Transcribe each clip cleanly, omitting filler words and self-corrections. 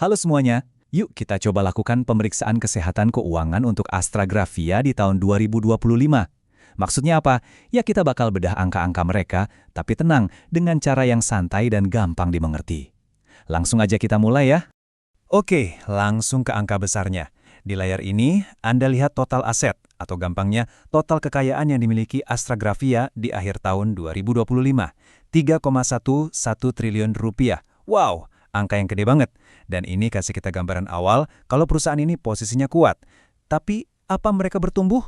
Halo semuanya, yuk kita coba lakukan pemeriksaan kesehatan keuangan untuk Astragrafia di tahun 2025. Maksudnya apa? Ya kita bakal bedah angka-angka mereka, tapi tenang, dengan cara yang santai dan gampang dimengerti. Langsung aja kita mulai ya. Oke, langsung ke angka besarnya. Di layar ini, Anda lihat total aset, atau gampangnya, total kekayaan yang dimiliki Astragrafia di akhir tahun 2025. 3,11 triliun rupiah. Wow, angka yang gede banget. Dan ini kasih kita gambaran awal kalau perusahaan ini posisinya kuat. Tapi, apa mereka bertumbuh?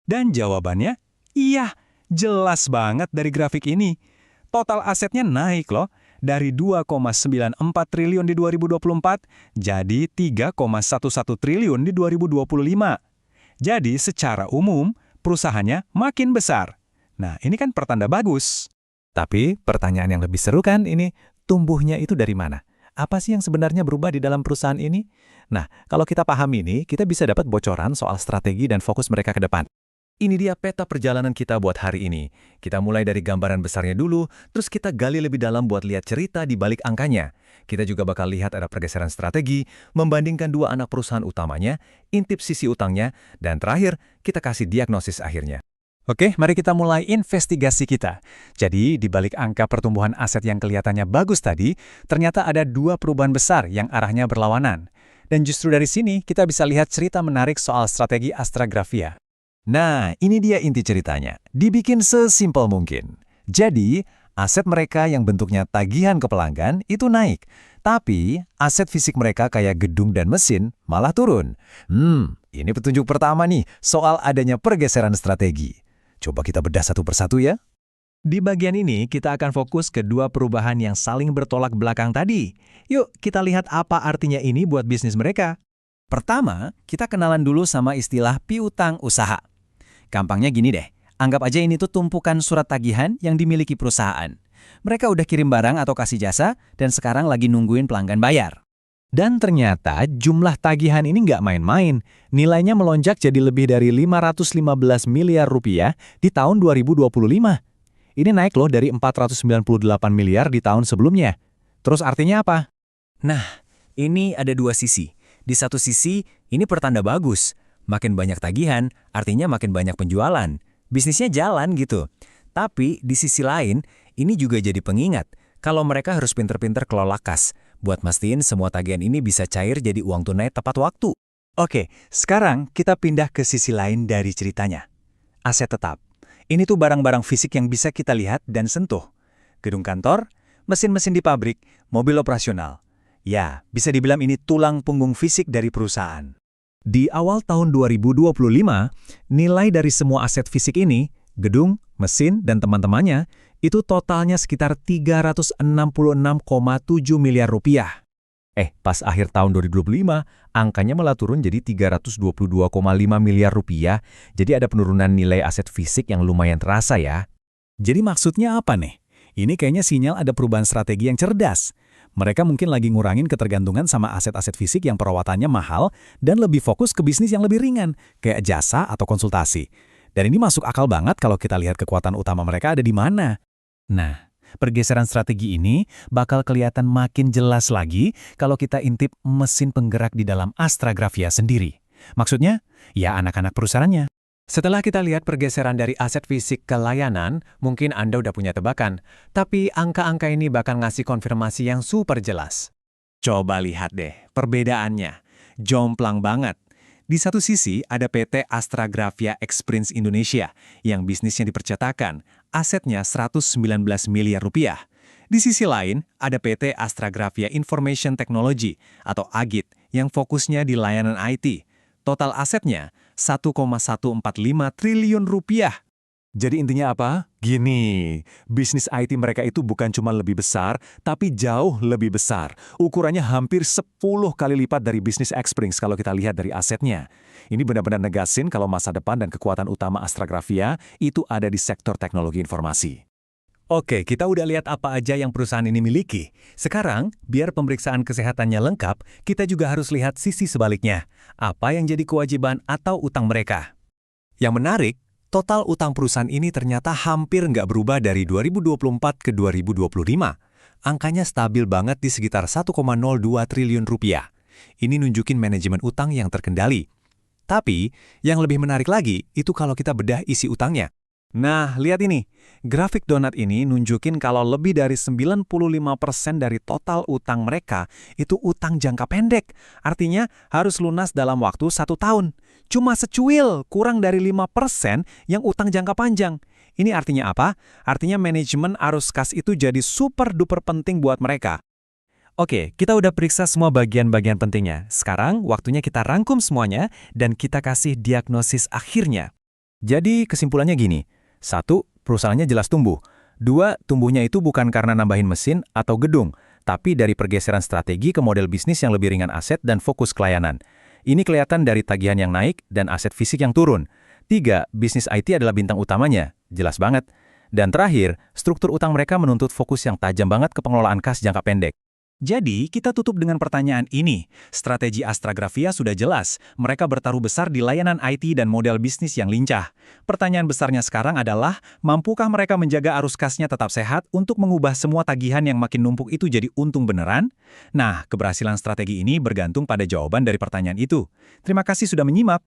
Dan jawabannya, iya, jelas banget dari grafik ini. Total asetnya naik loh, dari 2,94 triliun di 2024 jadi 3,11 triliun di 2025. Jadi secara umum, perusahaannya makin besar. Nah, ini kan pertanda bagus. Tapi pertanyaan yang lebih seru kan ini, tumbuhnya itu dari mana? Apa sih yang sebenarnya berubah di dalam perusahaan ini? Nah, kalau kita paham ini, kita bisa dapat bocoran soal strategi dan fokus mereka ke depan. Ini dia peta perjalanan kita buat hari ini. Kita mulai dari gambaran besarnya dulu, terus kita gali lebih dalam buat lihat cerita di balik angkanya. Kita juga bakal lihat ada pergeseran strategi, membandingkan dua anak perusahaan utamanya, intip sisi utangnya, dan terakhir, kita kasih diagnosis akhirnya. Oke, mari kita mulai investigasi kita. Jadi, di balik angka pertumbuhan aset yang kelihatannya bagus tadi, ternyata ada dua perubahan besar yang arahnya berlawanan. Dan justru dari sini, kita bisa lihat cerita menarik soal strategi Astragrafia. Nah, ini dia inti ceritanya. Dibikin sesimpel mungkin. Jadi, aset mereka yang bentuknya tagihan ke pelanggan itu naik. Tapi, aset fisik mereka kayak gedung dan mesin malah turun. Ini petunjuk pertama nih soal adanya pergeseran strategi. Coba kita bedah satu persatu ya. Di bagian ini, kita akan fokus ke dua perubahan yang saling bertolak belakang tadi. Yuk, kita lihat apa artinya ini buat bisnis mereka. Pertama, kita kenalan dulu sama istilah piutang usaha. Gampangnya gini deh, anggap aja ini tuh tumpukan surat tagihan yang dimiliki perusahaan. Mereka udah kirim barang atau kasih jasa, dan sekarang lagi nungguin pelanggan bayar. Dan ternyata jumlah tagihan ini nggak main-main. Nilainya melonjak jadi lebih dari 515 miliar rupiah di tahun 2025. Ini naik loh dari 498 miliar di tahun sebelumnya. Terus artinya apa? Nah, ini ada dua sisi. Di satu sisi, ini pertanda bagus. Makin banyak tagihan, artinya makin banyak penjualan. Bisnisnya jalan gitu. Tapi di sisi lain, ini juga jadi pengingat kalau mereka harus pinter-pinter kelola kas, buat mastiin semua tagihan ini bisa cair jadi uang tunai tepat waktu. Oke, sekarang kita pindah ke sisi lain dari ceritanya. Aset tetap. Ini tuh barang-barang fisik yang bisa kita lihat dan sentuh. Gedung kantor, mesin-mesin di pabrik, mobil operasional. Ya, bisa dibilang ini tulang punggung fisik dari perusahaan. Di awal tahun 2025, nilai dari semua aset fisik ini, gedung, mesin, dan teman-temannya, itu totalnya sekitar 366,7 miliar rupiah. Pas akhir tahun 2025, angkanya malah turun jadi 322,5 miliar rupiah, jadi ada penurunan nilai aset fisik yang lumayan terasa ya. Jadi maksudnya apa nih? Ini kayaknya sinyal ada perubahan strategi yang cerdas. Mereka mungkin lagi ngurangin ketergantungan sama aset-aset fisik yang perawatannya mahal dan lebih fokus ke bisnis yang lebih ringan, kayak jasa atau konsultasi. Dan ini masuk akal banget kalau kita lihat kekuatan utama mereka ada di mana. Nah, pergeseran strategi ini bakal kelihatan makin jelas lagi kalau kita intip mesin penggerak di dalam Astragrafia sendiri. Maksudnya, ya anak-anak perusahaannya. Setelah kita lihat pergeseran dari aset fisik ke layanan, mungkin Anda udah punya tebakan. Tapi angka-angka ini bakal ngasih konfirmasi yang super jelas. Coba lihat deh perbedaannya. Jomplang banget. Di satu sisi ada PT Astragrafia Exprints Indonesia yang bisnisnya di percetakan, asetnya 119 miliar rupiah. Di sisi lain ada PT Astragrafia Information Technology atau AGIT yang fokusnya di layanan IT. Total asetnya 1,145 triliun rupiah. Jadi intinya apa? Gini, bisnis IT mereka itu bukan cuma lebih besar, tapi jauh lebih besar. Ukurannya hampir 10 kali lipat dari bisnis Exprints kalau kita lihat dari asetnya. Ini benar-benar negasin kalau masa depan dan kekuatan utama Astragrafia itu ada di sektor teknologi informasi. Oke, kita udah lihat apa aja yang perusahaan ini miliki. Sekarang, biar pemeriksaan kesehatannya lengkap, kita juga harus lihat sisi sebaliknya. Apa yang jadi kewajiban atau utang mereka? Yang menarik, total utang perusahaan ini ternyata hampir nggak berubah dari 2024 ke 2025. Angkanya stabil banget di sekitar 1,02 triliun rupiah. Ini nunjukin manajemen utang yang terkendali. Tapi, yang lebih menarik lagi, itu kalau kita bedah isi utangnya. Nah, lihat ini. Grafik donat ini nunjukin kalau lebih dari 95% dari total utang mereka itu utang jangka pendek. Artinya, harus lunas dalam waktu 1 tahun. Cuma secuil, kurang dari 5% yang utang jangka panjang. Ini artinya apa? Artinya manajemen arus kas itu jadi super duper penting buat mereka. Oke, kita udah periksa semua bagian-bagian pentingnya. Sekarang, waktunya kita rangkum semuanya dan kita kasih diagnosis akhirnya. Jadi, kesimpulannya gini. 1. Perusahaannya jelas tumbuh. 2. Tumbuhnya itu bukan karena nambahin mesin atau gedung, tapi dari pergeseran strategi ke model bisnis yang lebih ringan aset dan fokus ke layanan. Ini kelihatan dari tagihan yang naik dan aset fisik yang turun. 3. Bisnis IT adalah bintang utamanya. Jelas banget. Dan terakhir, struktur utang mereka menuntut fokus yang tajam banget ke pengelolaan kas jangka pendek. Jadi, kita tutup dengan pertanyaan ini. Strategi Astragrafia sudah jelas. Mereka bertaruh besar di layanan IT dan model bisnis yang lincah. Pertanyaan besarnya sekarang adalah, mampukah mereka menjaga arus kasnya tetap sehat untuk mengubah semua tagihan yang makin numpuk itu jadi untung beneran? Nah, keberhasilan strategi ini bergantung pada jawaban dari pertanyaan itu. Terima kasih sudah menyimak.